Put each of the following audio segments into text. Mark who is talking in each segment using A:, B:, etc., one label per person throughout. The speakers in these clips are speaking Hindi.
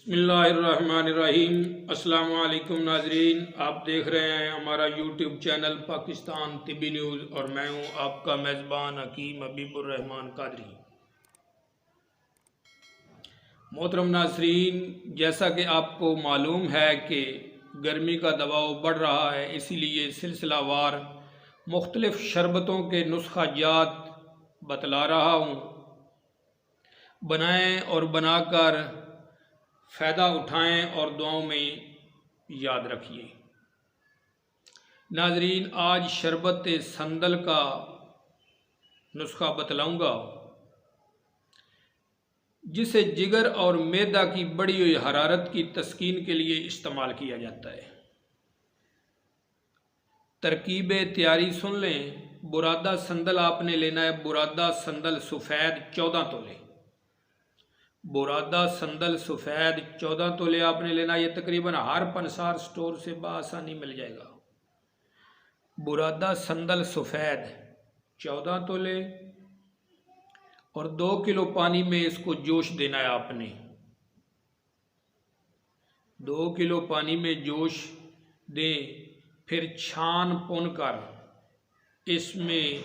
A: बिस्मिल्लाहिर्रहमानिर्रहीम। अस्सलाम वालेकुम नाजरीन, आप देख रहे हैं हमारा यूट्यूब चैनल पाकिस्तान तिब्बी न्यूज़ और मैं हूं आपका मेज़बान हकीम हबीबुर्रहमान कादरी। मोहतरम नाजरीन, जैसा कि आपको मालूम है कि गर्मी का दबाव बढ़ रहा है, इसीलिए सिलसिलावार मुख्तलिफ शरबतों के नुस्खा जात बतला रहा हूँ। बनाएं और बनाकर फ़ायदा उठाएं और दुआओं में याद रखिए। नाजरीन, आज शरबत संदल का नुस्खा बतलाऊंगा, जिसे जिगर और मैदा की बढ़ी हुई हरारत की तस्कीन के लिए इस्तेमाल किया जाता है। तरकीब तैयारी सुन लें। बुरादा संदल आपने लेना है, बुरादा संदल सफ़ेद 14 तोले। बुरादा संदल सफ़ेद 14 तोले आपने लेना। ये तकरीबन हर पंसार स्टोर से बआसानी मिल जाएगा। बुरादा संदल सफ़ेद 14 तोले और 2 किलो पानी में इसको जोश देना है आपने। 2 किलो पानी में जोश दें, फिर छान पुन कर इसमें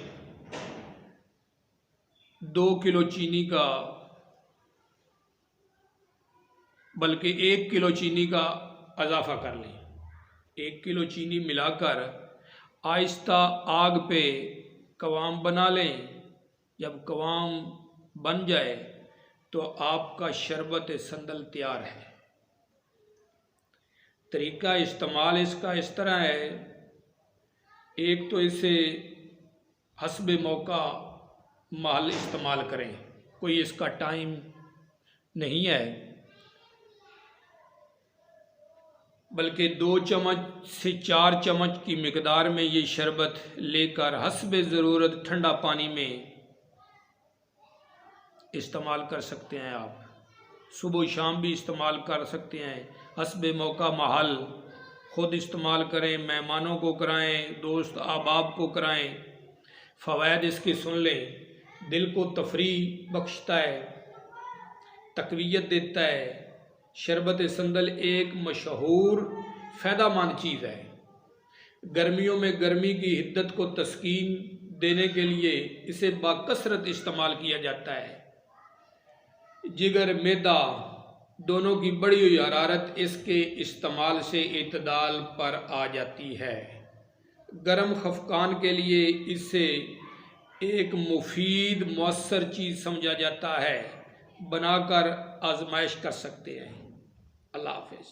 A: 2 किलो चीनी का, बल्कि 1 किलो चीनी का इजाफा कर लें। 1 किलो चीनी मिलाकर आहिस्ता आग पे कवाम बना लें। जब कवाम बन जाए तो आपका शरबत संदल तैयार है। तरीका इस्तेमाल इसका इस तरह है। एक तो इसे हस्बे मौका महल इस्तेमाल करें, कोई इसका टाइम नहीं है, बल्कि 2 चम्मच से 4 चम्मच की मिकदार में ये शरबत लेकर हस्बे ज़रूरत ठंडा पानी में इस्तेमाल कर सकते हैं। आप सुबह शाम भी इस्तेमाल कर सकते हैं। हस्बे मौका महल ख़ुद इस्तेमाल करें, मेहमानों को कराएं, दोस्त अहबाब को कराएं। फ़वाइद इसके सुन लें। दिल को तफरी बख्शता है, तक़वियत देता है। शरबत संदल एक मशहूर फ़ायदामंद चीज़ है। गर्मियों में गर्मी की हिद्दत को तस्कीन देने के लिए इसे बाकसरत इस्तेमाल किया जाता है। जिगर मैदा दोनों की बढ़ी हुई हरारत इसके इस्तेमाल से इतदाल पर आ जाती है। गर्म खफकान के लिए इसे एक मुफीद मौसर चीज़ समझा जाता है। बनाकर आजमाइश कर सकते हैं। अल्लाह हाफ़िज़।